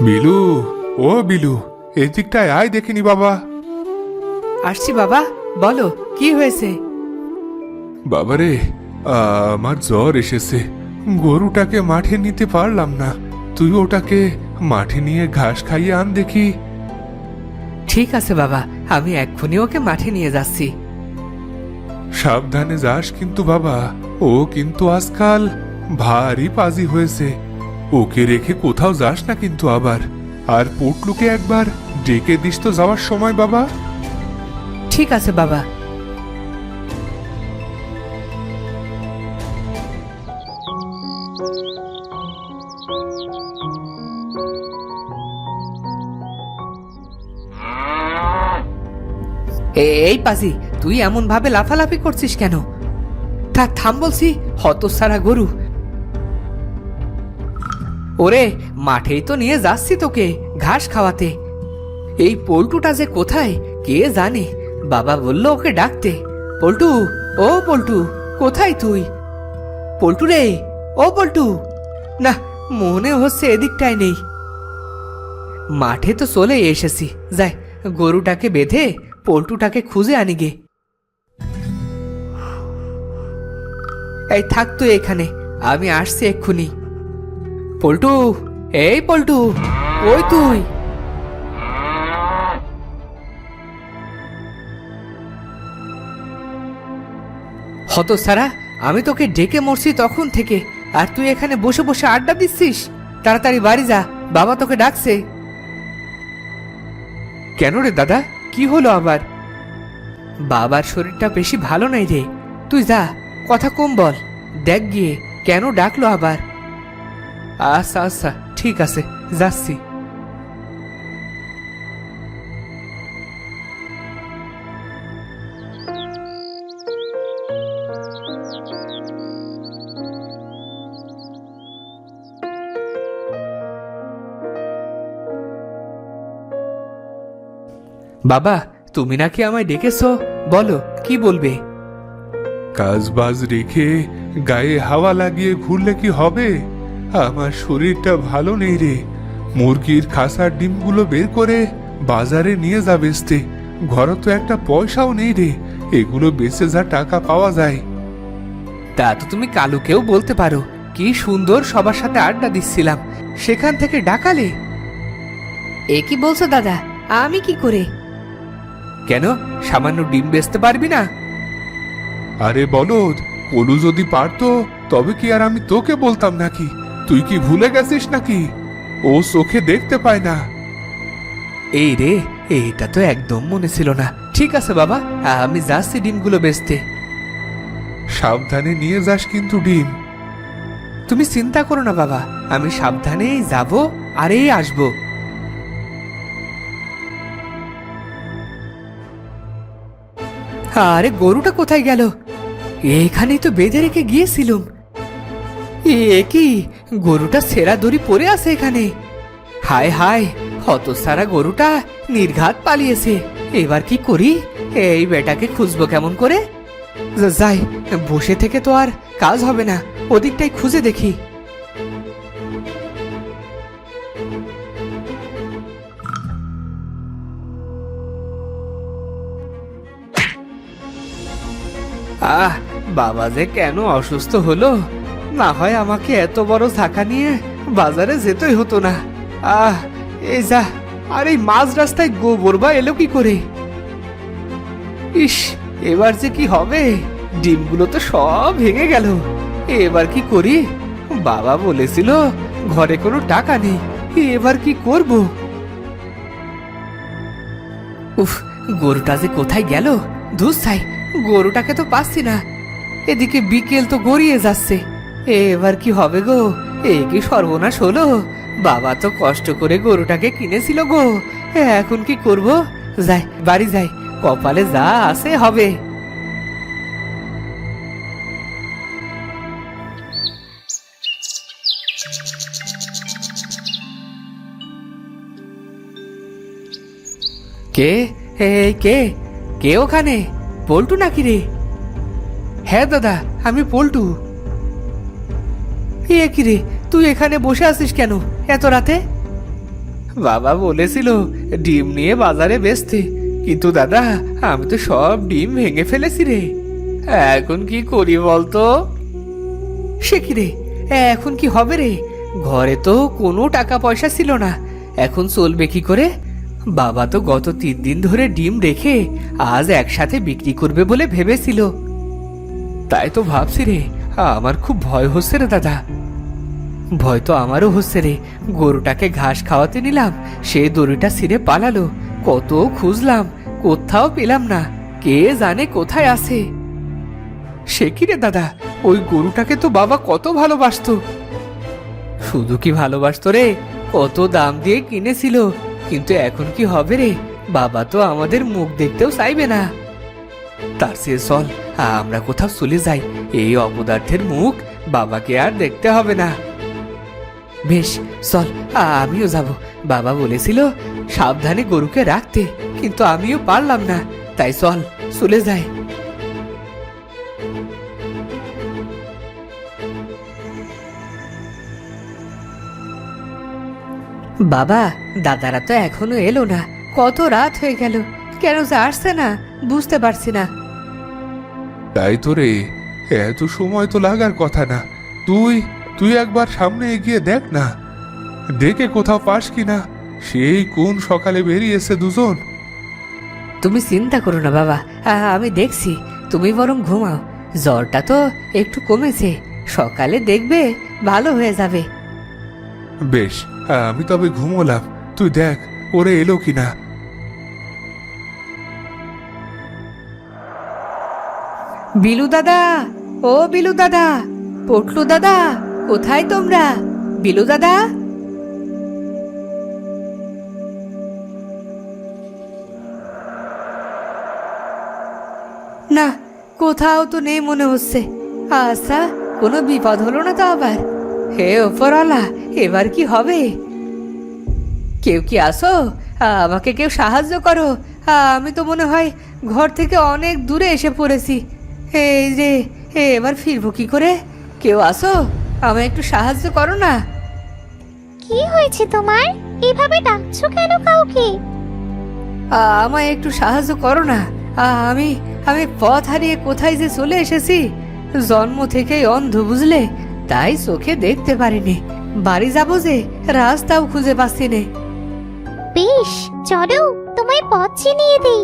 বিলু, ও বিলু, এদিকটায় আয় দেখিনি বাবা। আসছি বাবা, বলো কি হয়েছে? বাবারে, আমার জ্বর এসেছে। গরুটাকে মাঠে নিতে পারলাম না। তুই ওটাকে মাঠে নিয়ে ঘাস খাইয়ে আন দেখি। ঠিক আছে বাবা, আমি এক্ষুনি ওকে মাঠে নিয়ে যাচ্ছি। সাবধানে যাস কিন্তু বাবা, ও কিন্তু আজকাল ভারী পাজি হয়েছে। ওকে রেখে কোথাও যাস না কিন্তু আবার। আর পটলুকে একবার ডেকে দিস তো যাওয়ার সময় বাবা। ঠিক আছে বাবা। এই পাজি, তুই এমন ভাবে লাফালাফি করছিস কেন? থাম বলছি, হতসারা গরু। ওরে, মাঠেই তো নিয়ে যাচ্ছি তোকে ঘাস খাওয়াতে। এই পল্টুটা যে কোথায় কে জানে। বাবা বলল ওকে ডাকতে। পল্টু, ও পল্টু, কোথায় তুই? পল্টু রে, ও পল্টু। না, মনে হচ্ছে এদিকটাই নেই। মাঠে তো চলে এসেছি, যাই গরুটাকে বেঁধে পল্টুটাকে খুঁজে আনি গে। এই থাক তুই এখানে, আমি আসছি এক্ষুনি। পল্টু, এই পল্টু, ওই তুই। হতসারা, আমি তোকে ডেকে মরছি তখন থেকে, আর তুই এখানে বসে বসে আড্ডা দিচ্ছিস। তাড়াতাড়ি বাড়ি যা, বাবা তোকে ডাকছে। কেন রে দাদা, কি হলো আবার? বাবার শরীরটা বেশি ভালো নাই রে। তুই যা, কথা কম বল। দেখ গিয়ে কেন ডাকলো আবার। আচ্ছা আচ্ছা, ঠিক আছে, যাচ্ছি। বাবা, তুমি নাকি আমায় ডেকেছো, বলো কি বলবে? কাজ বাজ রেখে গায়ে হাওয়া লাগিয়ে ঘুরলে কি হবে? আমার শরীরটা ভালো নেই রে। মুরগির খাসার ডিমগুলো বের করে বাজারে নিয়ে যা বেচতে। ঘরে তো একটা পয়সাও নেই রে, এগুলো বেচে যা টাকা পাওয়া যায়। তা তো তুমি কালুকেও বলতে পারো, কি সুন্দর সবার সাথে আড্ডা দিচ্ছিলাম, সেখান থেকে ডাকালে। এ কি বলছো দাদা, আমি কি করে? কেন, সামান্য ডিম বেচতে পারবি না? আরে বলদ, কলু যদি পারতো তবে কি আর আমি তোকে বলতাম নাকি? তুই কি ভুলে গেছিস নাকি? ও চোখে দেখতে পায় না। এই রে, এইটা তো একদম মনে ছিল না। ঠিক আছে বাবা, আমি যাচ্ছি ডিমগুলো বেচতে। সাবধানে নিয়ে যাস কিন্তু ডিম। তুমি চিন্তা করো না বাবা, আমি সাবধানেই যাব আর এই আসবো। আরে গরুটা কোথায় গেল? এখানেই তো বেঁধে রেখে গিয়েছিলাম। এ কি, গরুটা ছেঁড়া দড়ি পড়ে আছে এখানে। হায় হায়, হতসারা গরুটা নির্ঘাত পালিয়েছে। এবার কি করি? এই বেটাকে খুঁজবো কেমন করে? যাই, বসে থেকে তো আর কাজ হবে না, ওদিকটাই খুঁজে দেখি। আহ, বাবা যে কেন অসুস্থ হলো? না হয় আমাকে এত বড় ঝাঁকা নিয়ে বাজারে যেতেই হতো না। আহ, এই যা। আর এই মাঝ রাস্তায় গোবর বা এলো কি করে? ইস, এবার যে কি হবে? ডিমগুলো তো সব ভেঙে গেল। এবার কি করি? বাবা বলেছিল ঘরে কোনো টাকা নেই। এবার কি করব? উফ, গরুটা যে কোথায় গেল? ধুস ছাই, গরুটাকে তো পাচ্ছি না। এদিকে বিকেল তো গড়িয়ে যাচ্ছে। এবার কি হবে গো? এ কি সর্বনাশ হলো? বাবা তো কষ্ট করে গরুটাকে কিনেছিল গো। এখন কি করব? যাই, বাড়ি যাই, কপালে যা আছে হবে। কে? এই কে? কে ওখানে? পল্টু নাকি রে? হ্যাঁ দাদা, আমি পল্টু। এ কি রে, তুই এখানে বসে আছিস কেন এত রাতে? বাবা বলেছিল ডিম নিয়ে বাজারে বেচতে, কিন্তু দাদা আমি তো সব ডিম ভেঙে ফেলেছি রে। এখন কি করি বলতো? সে কি রে, এখন কি হবে রে? ঘরে তো কোনো টাকা পয়সা ছিল না, এখন চলবে কি করে? বাবা তো গত 3 দিন ধরে ডিম রেখে আজ একসাথে বিক্রি করবে বলে ভেবেছিল। তাই তো ভাবছি রে, আমার খুব ভয় হচ্ছে রে দাদা। ভয় তো আমারও হচ্ছে রে। গরুটাকে ঘাস খাওয়াতে নিলাম, সে দড়িটা ছিঁড়ে পালালো। কত খুঁজলাম, কোথাও পেলাম না। কে জানে কোথায় আছে। সে কি রে দাদা, ওই গরুটাকে তো বাবা কত ভালোবাসতো। শুধু কি ভালোবাসতো রে, কত দাম দিয়ে কিনেছিল। কিন্তু এখন কি হবে রে, বাবা তো আমাদের মুখ দেখতেও চাইবে না। তার চেয়ে চল আমরা কোথাও চলে যাই, এই অপদার্থের মুখ বাবাকে আর দেখতে হবে না। বেশ চল, আমিও যাব। বাবা বলেছিল সাবধানে গরুকে রাখতে, কিন্তু আমিও পারলাম না। তাই চল চলে যাই। বাবা, দাদারা তো এখনো এলো না। কত রাত হয়ে গেল, কেন যে আসছে না বুঝতে পারছি না। তাই তো রে, এত সময় তো লাগার কথা না। তুই তুই একবার সামনে এগিয়ে দেখ না, দেখে কোথাও পাস কিনা। সেই কোন সকালে বেরিয়েছে দুজন। তুমি চিন্তা করো না বাবা, আমি দেখছি। তুমি বরং ঘুমাও, জ্বরটা তো একটু কমেছে, সকালে দেখবে ভালো হয়ে যাবে। বেশ, আমি তবে ঘুমোলাম। তুই দেখ ওরে এলো কিনা। বিলু দাদা, ও বিলু দাদা, পটলু দাদা, কোথায় তোমরা? বিলু দাদা। না, কোথাও তো নেই মনে হচ্ছে। আচ্ছা, কোনো বিপদ হলো না তো আবার? হে ওপরওয়ালা, এবার কি হবে? কেউ কি আসো, আমাকে কেউ সাহায্য করো। আমি তো মনে হয় ঘর থেকে অনেক দূরে এসে পড়েছি। এই যে, এবার ফিরবো কি করে? কেউ আসো, আমায় একটু সাহায্য করো না। কি হয়েছে তোমার? এভাবে ডাকছো কেন কাউকে? আমায় একটু সাহায্য করো না। আমি আমি পথ হারিয়ে কোথায় যে চলে এসেছি। জন্ম থেকেই অন্ধ বুঝলে, তাই চোখে দেখতে পারিনি। বাড়ি যাবো যে রাস্তাও খুঁজে পাচ্ছি নে। বেশ, চলো তোমায় পথ চিনিয়ে দেই।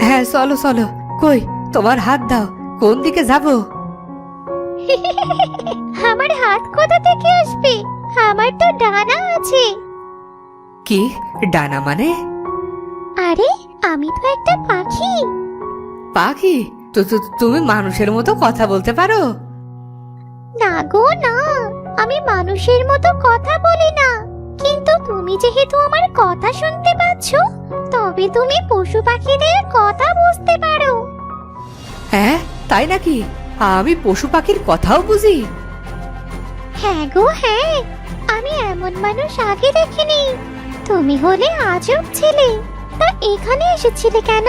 হ্যাঁ চলো চলো। কই তোমার হাত দাও, কোন দিকে যাব? আমার হাত কোথা থেকে আসবে? আমার তো ডানা আছে। কি ডানা মানে? আরে, আমি তো একটা পাখি। পাখি? তুমি মানুষের মতো কথা বলতে পারো? না গো না, আমি মানুষের মতো কথা বলি না। কিন্তু তুমি যেহেতু আমার কথা শুনতে পাচ্ছ, তবে তুমি পশু পাখিদের কথা বুঝতে পারো। হ্যাঁ তাই নাকি? আমি পশু পাখির কথাও বুঝি? হ্যাঁ গো হ্যাঁ, আমি এমন মানুষ আগে দেখিনি। তুমি হলে আজব ছেলে। তা এখানে এসেছিলে কেন?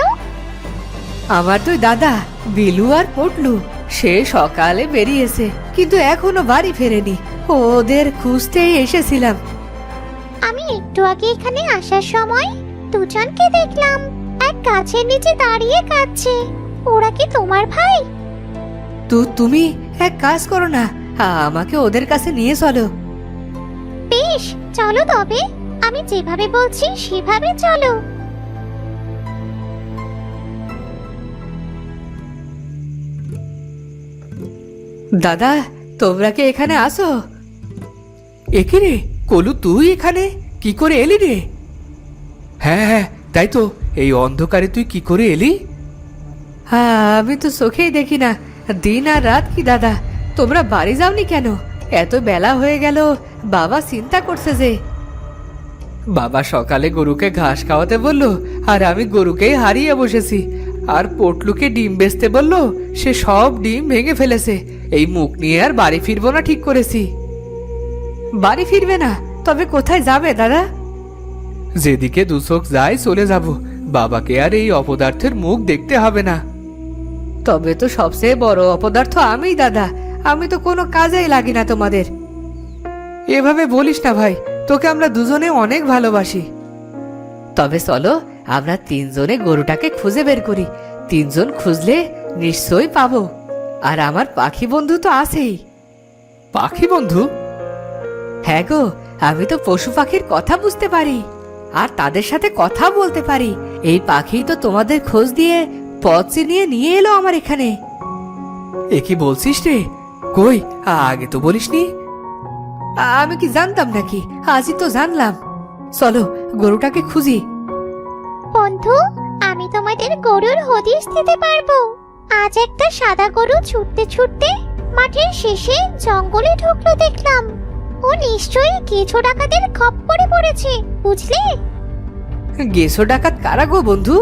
আমার দুই দাদা বিলু আর পটলু সে সকালে বেরিয়েছে, কিন্তু এখনো বাড়ি ফেরেনি। ওদের খুঁজতেই এসেছিলাম। আমি একটু আগে এখানে আসার সময় দুজনকে দেখলাম এক গাছের নিচে দাঁড়িয়ে কাঁদছে। ওরা কি তোমার ভাই? তুমি এক কাজ করো না, আমাকে ওদের কাছে নিয়ে চলো। বেশ, চলো তবে। আমি যেভাবে বলছি সেভাবে চলো। দাদা, তোমরা কি এখানে আসো? একে রে কলু, তুই এখানে কি করে এলি রে? হ্যাঁ হ্যাঁ, তাই তো। এই অন্ধকারে তুই কি করে এলি? আমি তো চোখেই দেখি না দিন আর রাত। কি দাদা, তোমরা বাড়ি যাওনি কেন? এত বেলা হয়ে গেল, বাবা চিন্তা করছে যে। বাবা সকালে গরুকে ঘাস খাওয়াতে বললো, আর আমি গরুকেই হারিয়ে বসেছি। আর পটলুকে ডিম বেচতে বললো, সে সব ডিম ভেঙে ফেলেছে। এই মুখ নিয়ে আর বাড়ি ফিরবো না ঠিক করেছি। বাড়ি ফিরবে না? তবে কোথায় যাবে দাদা? যেদিকে দু চোখ যায় চলে যাব। বাবাকে আর এই অপদার্থের মুখ দেখতে হবে না। তবে তো সবচেয়ে বড় অপদার্থ আমিই দাদা। আমি তো কোনো কাজেই লাগি না তোমাদের। এভাবে বলিস না ভাই, তোকে আমরা দুজনে অনেক ভালোবাসি। তবে চলো আমরা তিনজনে গরুটাকে খুঁজে বের করি। তিনজন খুঁজলে নিশ্চয়ই পাবো। আর আমার পাখি বন্ধু তো আছেই। পাখি বন্ধু? হ্যাঁ গো, আমি তো পশু পাখির কথা বুঝতে পারি আর তাদের সাথে কথা বলতে পারি। এই পাখি তো তোমাদের খোঁজ দিয়ে পথ চিনিয়ে নিয়ে এলো আমার এখানে। এ কি বলছিস রে? কই, আগে তো বলিসনি। আমি কি জানতাম নাকি? আজই তো জানলাম। চলো গরুটাকে খুঁজি। বন্ধু, আমি তোমাদের গরুর হদিশ দিতে পারবো। আজ একটা সাদা গরু ছুটতে ছুটতে মাঠের শেষে জঙ্গলে ঢুকলো দেখলাম। ও নিশ্চয়ই কিছু ডাকাতের খপ্পরে পড়েছে, বুঝলে? গেছো ডাকাত কারা গো বন্ধু?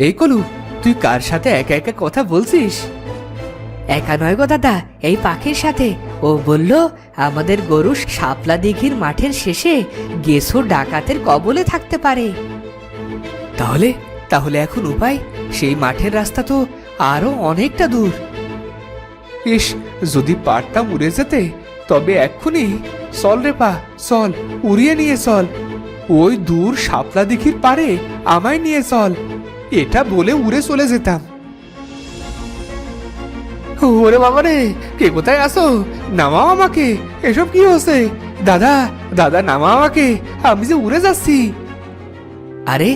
এই কলু, তুই কার সাথে একা একা কথা বলছিস? একা নয় গো দাদা, এই পাখির সাথে। ও বলল আমাদের গরু শাপলা দিঘির মাঠের শেষে গেছো ডাকাতের কবলে থাকতে পারে। তাহলে তাহলে এখন উপায়? সেই মাঠের রাস্তা তো আরো অনেকটা দূর। ইস, যদি পারতাম উড়ে যেতে, তবে এক্ষুনি। চল রে পা, চল, উড়িয়ে নিয়ে চল। ওই দূর শাপলা দিঘির পারে আমায় নিয়ে চল। এটা বলে উড়ে চলে যেতাম। ওরে বাবা রে, কে কোথায় আসো? নামাও আমাকে। এসব কি হচ্ছে? দাদা, দাদা নামাও আমাকে, আমি যে উড়ে যাচ্ছি। আরে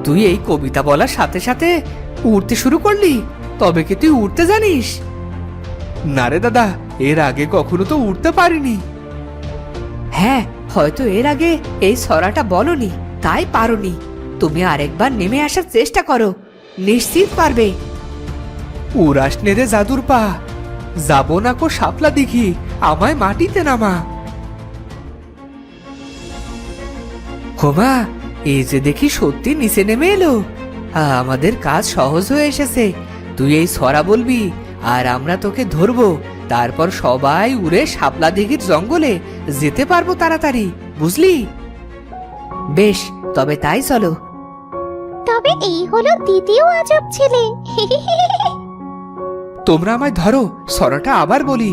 তুই এই কবিতা বলার সাথে সাথে উড়তে শুরু করলি? তবে কি তুই উড়তে জানিস? না রে দাদা, এর আগে কখনো তো উড়তে পারিনি। হ্যাঁ, হয়তো এর আগে এই ছড়াটা বলনি, তাই পারোনি। তুমি আরেকবার নেমে আসার চেষ্টা করো, নিশ্চিত পারবে। উড়াস নে রে জাদুর পা, যাবো না কো শাপলা দিঘি, আমায় মাটিতে নামা। হোমা, এই যে দেখি সত্যি নিচে নেমে এলো। আমাদের কাজ সহজ হয়ে এসেছে। তুই এই ছড়া বলবি আর আমরা তোকে ধরবো। তারপর সবাই উড়ে শাপলা দিঘির জঙ্গলে যেতে পারবো তাড়াতাড়ি, বুঝলি? বেশ, তবে তাই চলো। তবে এই হলো দ্বিতীয় আজব ছেলে। তোমরা আমায় ধরো, ছড়াটা আবার বলি।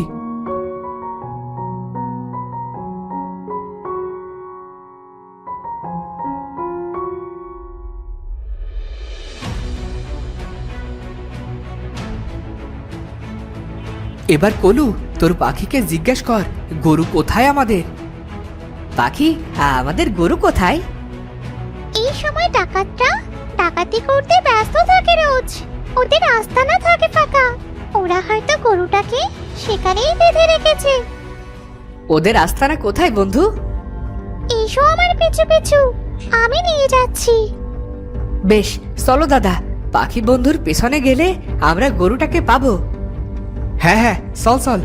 এবার কলু, তোর পাখিকে জিজ্ঞেস কর গরু কোথায় আমাদের। পাখি, আমাদের গরু কোথায়? এই সময় ডাকাতরা ডাকাতি করতে ব্যস্ত থাকে রোজ। ওদের আস্তানা থাকে ফাঁকা। ওরা হয়তো গরুটাকে সেখানেই বেঁধে রেখেছে। ওদের আস্তানা কোথায় বন্ধু? এসো আমার পিছু পিছু, আমি নিয়ে যাচ্ছি। বেশ, চলো দাদা, পাখি বন্ধুর পেছনে গেলে আমরা গরুটাকে পাবো। হ্যাঁ হ্যাঁ, চল চল।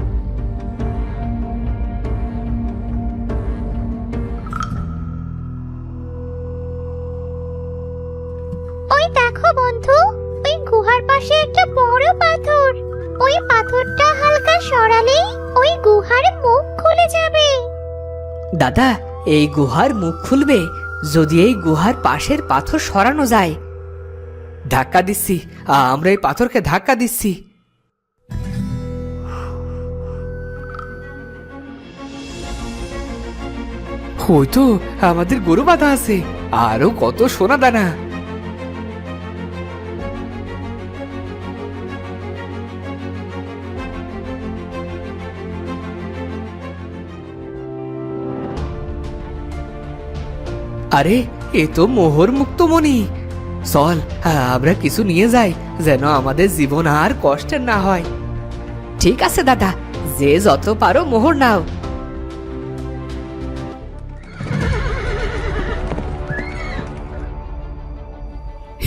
ওই দেখো বন্ধু, ওই গুহার পাশে একটা বড় পাথর। ওই পাথরটা হালকা সরালেই ওই গুহার মুখ খুলে যাবে। দাদা, এই গুহার মুখ খুলবে যদি এই গুহার পাশের পাথর সরানো যায়। ধাক্কা দিচ্ছি, আমরা এই পাথরকে ধাক্কা দিচ্ছি। ওই তো আমাদের গরু বাঁধা আছে, আরো কত সোনা দানা। আরে, এ তো মোহর মুক্ত মণি। চল, আমরা কিছু নিয়ে যাই, যেন আমাদের জীবন আর কষ্টের না হয়। ঠিক আছে দাদা, যে যত পারো মোহর নাও।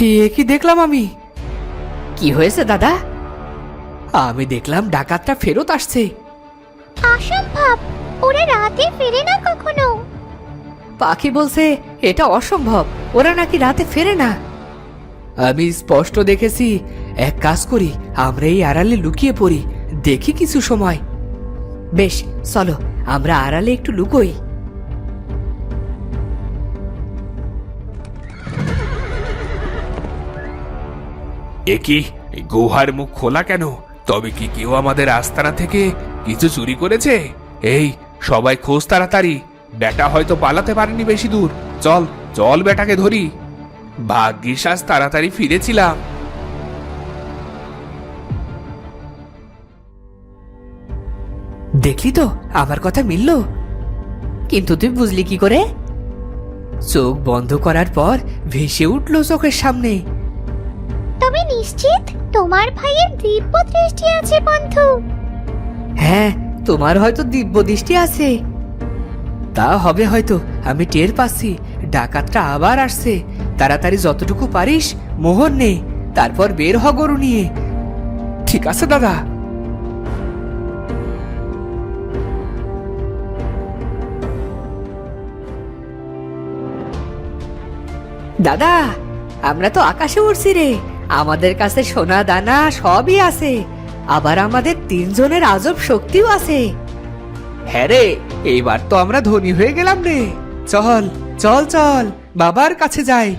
এ কি দেখলাম আমি? কি হয়েছে দাদা? আমি দেখলাম ডাকাতটা ফেরত আসছে। অসম্ভব, ওরা রাতে ফেরে না কখনো। পাখি বলছে এটা অসম্ভব, ওরা নাকি রাতে ফেরে না। আমি স্পষ্ট দেখেছি। এক কাজ করি, আমরা এই আড়ালে লুকিয়ে পড়ি, দেখি কিছু সময়। বেশ, চলো আমরা আড়ালে একটু লুকোই। এ কি, গুহার মুখ খোলা কেন? তবে কি কেউ আমাদের আস্তানা থেকে কিছু চুরি করেছে? এই সবাই খোঁজ তাড়াতাড়ি, বেটা হয়তো পালাতে পারেনি বেশি দূর। চল চল বেটাকে ধরি। ভাগ্যিস আজ তাড়াতাড়ি ফিরেছিলাম। দেখলি তো আমার কথা মিলল। কিন্তু তুই বুঝলি কি করে? চোখ বন্ধ করার পর ভেসে উঠলো চোখের সামনে। তুমি নিশ্চিত তোমার ভাইয়ের দিব্য দৃষ্টি আছে বন্ধু? হ্যাঁ, তোমার হয়তো দিব্য দৃষ্টি আছে। তা হবে হয়তো, আমি টের পাচ্ছি ডাকাতটা আবার আসছে। তাড়াতাড়ি যতটুকু পারিস মোহর নে, তারপর বের হ গরু নিয়ে। ঠিক আছে দাদা। দাদা, আমরা তো আকাশে উড়ছি রে। আমাদের কাছে সোনা দানা সবই আছে, আবার আমাদের তিনজনের আজব শক্তিও আছে। হ্যাঁ রে, এইবার তো আমরা ধনী হয়ে গেলাম রে। চল চল চল বাবার কাছে যাই।